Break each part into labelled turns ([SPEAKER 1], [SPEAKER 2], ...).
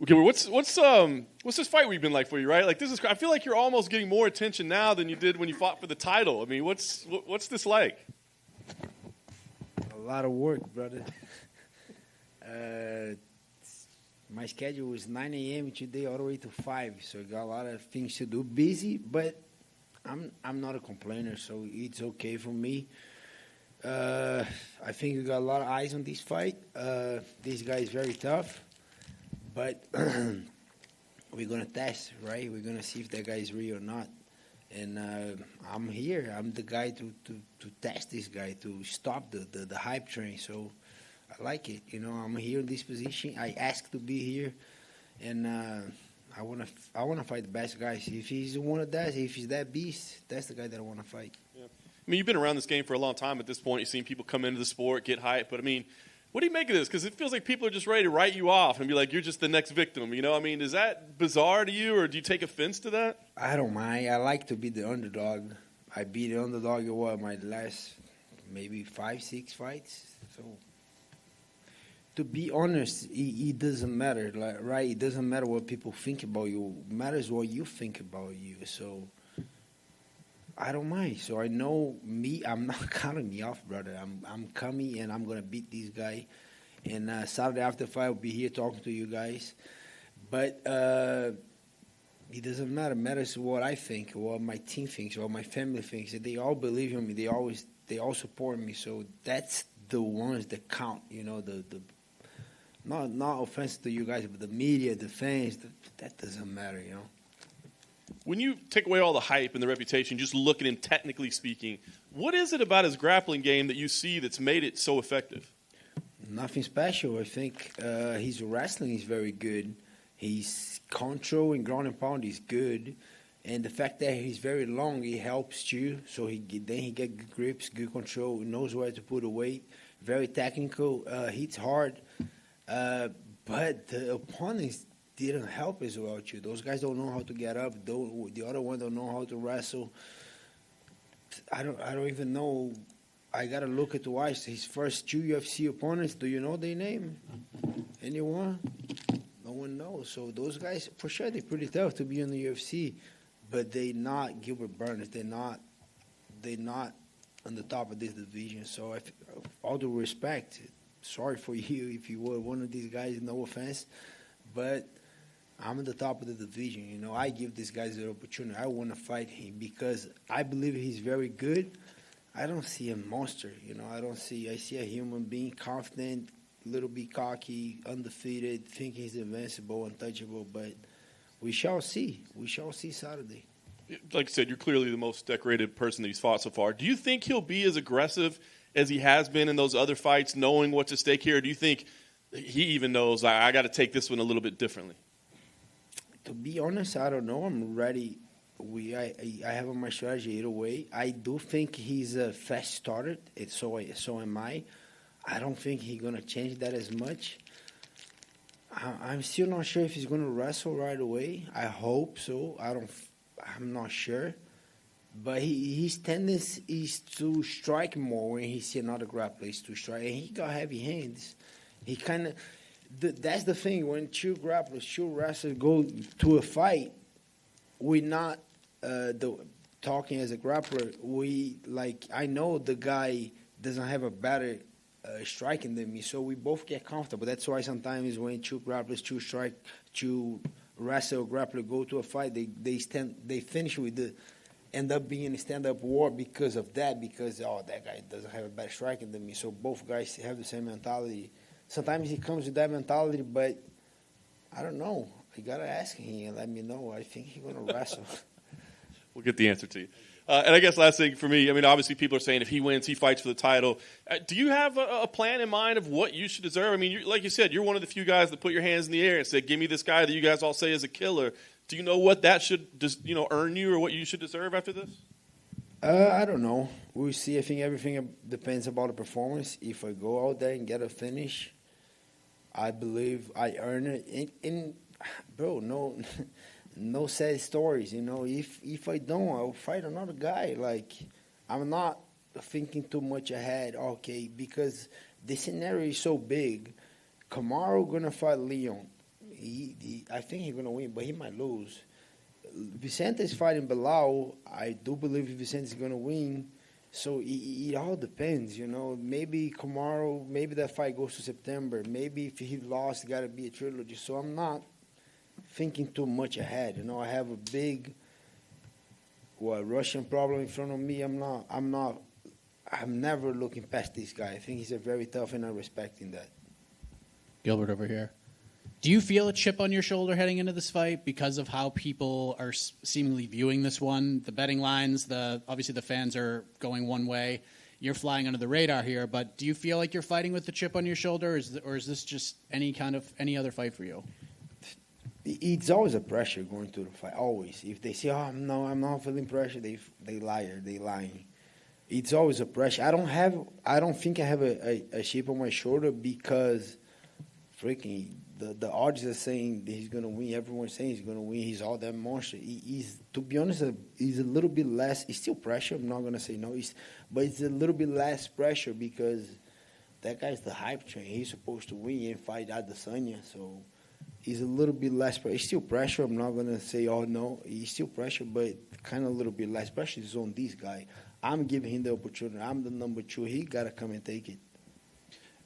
[SPEAKER 1] Okay, what's this fight week been like for you, right? Like I feel like you're almost getting more attention now than you did when you fought for the title. I mean, what's this like?
[SPEAKER 2] A lot of work, brother. My schedule was 9 a.m. today all the way to 5, so I got a lot of things to do. Busy, but I'm not a complainer, so it's okay for me. I think we got a lot of eyes on this fight. This guy is very tough. But we're going to test, right? We're going to see if that guy is real or not. And I'm here. I'm the guy to test this guy, to stop the hype train. So I like it. You know, I'm here in this position. I asked to be here. And I wanna fight the best guys. If he's one of that, if he's that beast, that's the guy that I want to fight.
[SPEAKER 1] Yeah. I mean, you've been around this game for a long time at this point. You've seen people come into the sport, get hype. But, I mean, what do you make of this? Because it feels like people are just ready to write you off and be like, you're just the next victim. You know, I mean, is that bizarre to you, or do you take offense to that?
[SPEAKER 2] I don't mind. I like to be the underdog. I beat the underdog in my last maybe 5-6 fights. So, to be honest, it doesn't matter, right? It doesn't matter what people think about you. It matters what you think about you. So, I don't mind. So I know me. I'm not counting me off, brother. I'm coming and I'm gonna beat this guy. And Saturday after fight, I'll be here talking to you guys. But it doesn't matter. It matters what I think, what my team thinks, what my family thinks. They all believe in me. They all support me. So that's the ones that count. You know, the not offensive to you guys, but the media, the fans. That doesn't matter. You know.
[SPEAKER 1] When you take away all the hype and the reputation, just look at him technically speaking, what is it about his grappling game that you see that's made it so effective?
[SPEAKER 2] Nothing special. I think his wrestling is very good. His control and ground and pound is good. And the fact that he's very long, it helps too. So then he get good grips, good control, knows where to put the weight. Very technical, hits hard. But the opponents didn't help as well too. Those guys don't know how to get up. The other one don't know how to wrestle. I don't even know. I gotta look at watch his first 2 UFC opponents. Do you know their name? Anyone? No one knows. So those guys, for sure, they're pretty tough to be in the UFC, but they not Gilbert Burns. They're not on the top of this division. So, all due respect, sorry for you if you were one of these guys. No offense, but I'm at the top of the division. You know, I give these guys the opportunity. I want to fight him because I believe he's very good. I don't see a monster. You know, I see a human being, confident, a little bit cocky, undefeated, think he's invincible, untouchable. But we shall see. We shall see Saturday.
[SPEAKER 1] Like I said, you're clearly the most decorated person that he's fought so far. Do you think he'll be as aggressive as he has been in those other fights, knowing what's at stake here? Or do you think he even knows, I got to take this one a little bit differently?
[SPEAKER 2] To be honest, I don't know. I'm ready. I have on my strategy either way. I do think he's a fast starter. So am I. I don't think he's going to change that as much. I'm still not sure if he's going to wrestle right away. I hope so. I'm not sure. But his tendency is to strike more when he see another grappler is to strike. And he got heavy hands. He kind of... That's the thing. When 2 grapplers, 2 wrestlers go to a fight, we're not talking as a grappler. I know the guy doesn't have a better striking than me, so we both get comfortable. That's why sometimes when 2 grapplers, 2 wrestle grappler go to a fight, they finish with end up being a stand-up war because of that. Because that guy doesn't have a better striking than me, so both guys have the same mentality. Sometimes he comes with that mentality, but I don't know. I got to ask him and let me know. I think he's going to wrestle.
[SPEAKER 1] We'll get the answer to you. And I guess last thing for me, I mean, obviously people are saying if he wins, he fights for the title. Do you have a plan in mind of what you should deserve? I mean, like you said, you're one of the few guys that put your hands in the air and said, give me this guy that you guys all say is a killer. Do you know what that should earn you or what you should deserve after this?
[SPEAKER 2] I don't know. We'll see. I think everything depends about the performance. If I go out there and get a finish, I believe I earn it. Bro, no sad stories. You know, if I don't, I'll fight another guy. Like, I'm not thinking too much ahead. Okay, because the scenario is so big. Kamaru gonna fight Leon. I think he's gonna win, but he might lose. Vicente is fighting Bilal. I do believe Vicente is gonna win. So it all depends, you know. Maybe Kamaru, maybe that fight goes to September. Maybe if he lost, it got to be a trilogy. So I'm not thinking too much ahead. You know, I have a big Russian problem in front of me. I'm never looking past this guy. I think he's a very tough, and I'm respecting that.
[SPEAKER 3] Gilbert over here. Do you feel a chip on your shoulder heading into this fight because of how people are seemingly viewing this one? The betting lines, obviously the fans are going one way. You're flying under the radar here, but do you feel like you're fighting with the chip on your shoulder, or is this just any other fight for you?
[SPEAKER 2] It's always a pressure going to the fight. Always, if they say, "Oh no, I'm not feeling pressure," they lying. It's always a pressure. I don't think I have a chip on my shoulder because freaking. The odds are saying that he's going to win. Everyone's saying he's going to win. He's all that monster. He's, to be honest, he's a little bit less. It's still pressure. I'm not going to say no. But it's a little bit less pressure because that guy's the hype train. He's supposed to win and fight Adesanya. So he's a little bit less pressure. It's still pressure. I'm not going to say, oh, no. He's still pressure, but kind of a little bit less pressure is on this guy. I'm giving him the opportunity. I'm the number 2. He got to come and take it.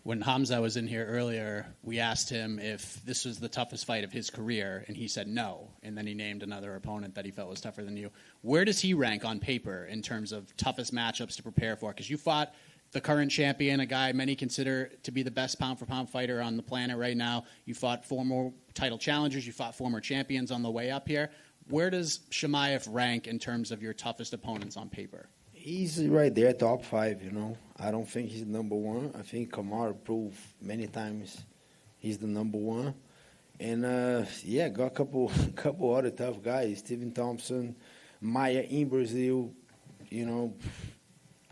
[SPEAKER 3] When Hamza was in here earlier, we asked him if this was the toughest fight of his career, and he said no. And then he named another opponent that he felt was tougher than you. Where does he rank on paper in terms of toughest matchups to prepare for? Because you fought the current champion, a guy many consider to be the best pound-for-pound fighter on the planet right now. You fought former title challengers. You fought former champions on the way up here. Where does Chimaev rank in terms of your toughest opponents on paper?
[SPEAKER 2] He's right there, top 5, you know. I don't think he's number 1. I think Kamaru proved many times he's the number 1. And, got a couple other tough guys. Stephen Thompson, Maia in Brazil, you know.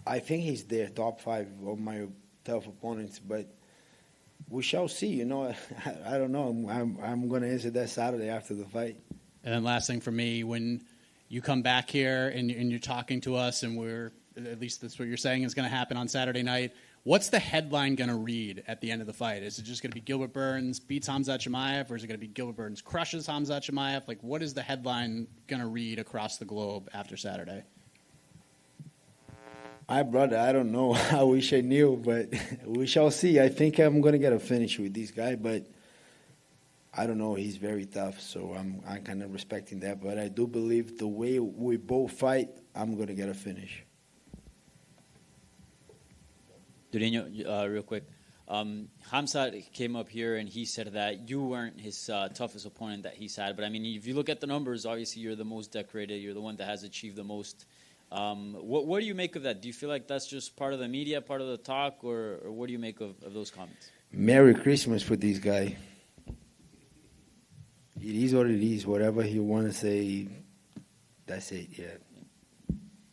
[SPEAKER 2] I think he's there, top 5 of my tough opponents. But we shall see, you know. I don't know. I'm going to answer that Saturday after the fight.
[SPEAKER 3] And then last thing for me, when you come back here and you're talking to us, and at least that's what you're saying is going to happen on Saturday night. What's the headline going to read at the end of the fight? Is it just going to be Gilbert Burns beats Hamzat Chimaev, or is it going to be Gilbert Burns crushes Hamzat Chimaev? Like, what is the headline going to read across the globe after Saturday?
[SPEAKER 2] I don't know. I wish I knew, but we shall see. I think I'm going to get a finish with this guy, but I don't know. He's very tough, so I'm kind of respecting that. But I do believe the way we both fight, I'm going to get a finish.
[SPEAKER 4] Durinho, real quick. Hamzat came up here and he said that you weren't his toughest opponent that he's had. But, I mean, if you look at the numbers, obviously you're the most decorated. You're the one that has achieved the most. What do you make of that? Do you feel like that's just part of the media, part of the talk, or what do you make of those comments?
[SPEAKER 2] Merry Christmas for this guy. It is what it is. Whatever he want to say, that's it, yeah.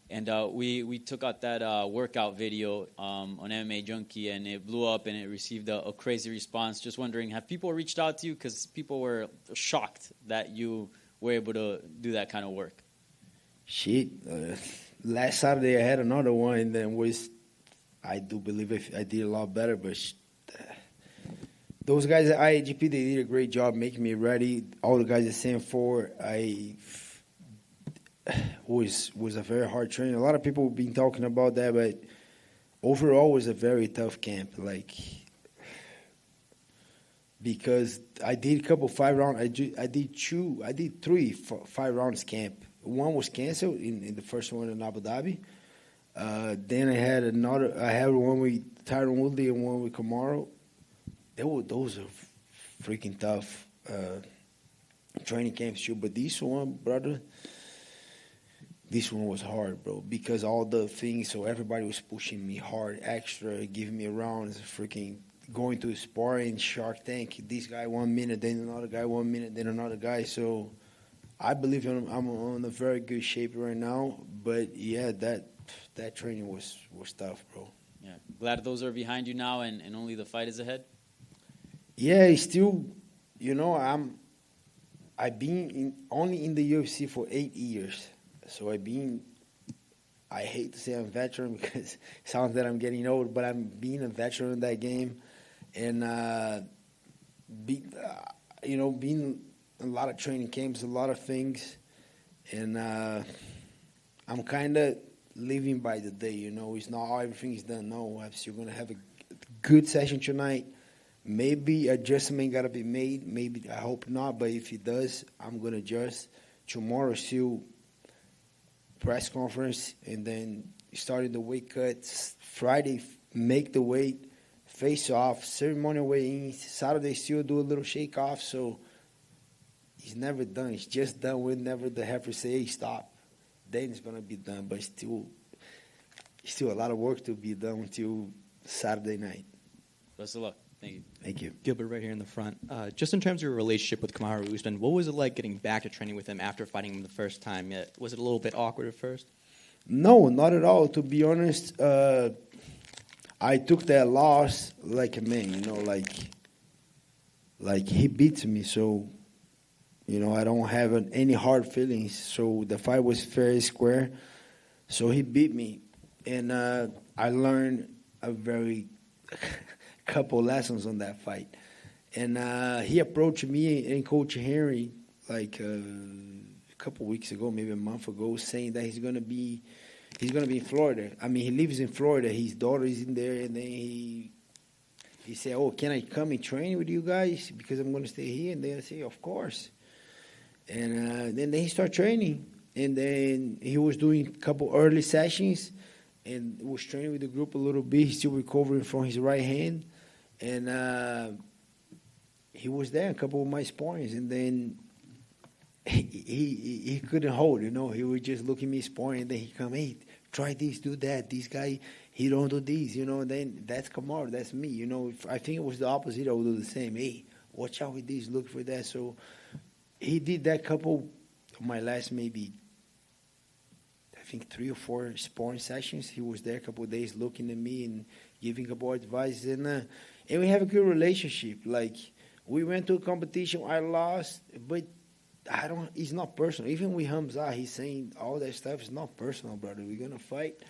[SPEAKER 4] And we took out that workout video on MMA Junkie, and it blew up, and it received a crazy response. Just wondering, have people reached out to you? Because people were shocked that you were able to do that kind of work.
[SPEAKER 2] Shit. Last Saturday I had another one, and then I do believe I did a lot better, but those guys at IAGP, they did a great job making me ready. All the guys at Sanford, was a very hard training. A lot of people have been talking about that, but overall it was a very tough camp. Like, because I did a couple 5 rounds. I did 3 5 rounds camp. One was canceled in the first one in Abu Dhabi. Then I had one with Tyron Woodley and one with Kamaru. Those are freaking tough training camps too. But this one, brother, this one was hard, bro, because all the things. So everybody was pushing me hard, extra, giving me rounds, freaking going to sparring, Shark Tank. This guy 1 minute, then another guy 1 minute, then another guy. So I believe I'm on a very good shape right now. But yeah, that training was tough, bro.
[SPEAKER 4] Yeah, glad those are behind you now, and only the fight is ahead.
[SPEAKER 2] Yeah, it's still, you know, I've been only in the UFC for 8 years. So I hate to say I'm a veteran because it sounds that I'm getting old, but I'm being a veteran in that game. And been a lot of training camps, a lot of things, and I'm kind of living by the day. It's not everything is done. No, I'm still gonna have a good session tonight. Maybe adjustment gotta be made. Maybe I hope not, but if it does, I'm gonna adjust. Tomorrow still press conference, and then starting the weight cuts. Friday make the weight, face off, ceremonial weigh-in. Saturday still do a little shake off. So it's never done. It's just done whenever the heifer say, "Hey, stop." Then it's gonna be done, but still a lot of work to be done until Saturday night.
[SPEAKER 4] Best of luck. Thank you.
[SPEAKER 2] Thank you.
[SPEAKER 5] Gilbert, right here in the front. Just in terms of your relationship with Kamaru Usman, what was it like getting back to training with him after fighting him the first time? Was it a little bit awkward at first?
[SPEAKER 2] No, not at all. To be honest, I took that loss like a man. Like he beats me, so I don't have any hard feelings. So the fight was fair and square. So he beat me, and I learned a very couple lessons on that fight. And he approached me and Coach Henry like a couple weeks ago, maybe a month ago, saying that he's gonna be in Florida. I mean, he lives in Florida. His daughter is in there, and then he said, "Oh, can I come and train with you guys? Because I'm gonna stay here." And then I say, "Of course." And then he started training, and then he was doing a couple early sessions, and was training with the group a little bit. He's still recovering from his right hand, and he was there a couple of my sparrings, and then he couldn't hold. He would just look at me sparring, and then he come, "Hey, try this, do that. This guy, he don't do this." And then that's Kamaru, that's me. If I think it was the opposite, I would do the same. "Hey, watch out with this, look for that." So he did that couple of my last maybe, I think 3 or 4 sparring sessions. He was there a couple of days looking at me and giving a couple of advice. And we have a good relationship. Like, we went to a competition, I lost, but it's not personal. Even with Hamza, he's saying all that stuff is not personal, brother. We're going to fight.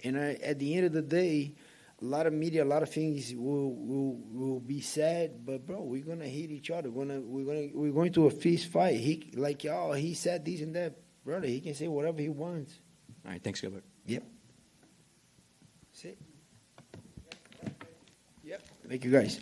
[SPEAKER 2] And at the end of the day, a lot of media, a lot of things will be said, but bro, we're gonna hit each other. We're going to a fist fight. He said this and that, brother. He can say whatever he wants.
[SPEAKER 5] All right, thanks, Gilbert.
[SPEAKER 2] Yep. That's it. Yep. Thank you, guys.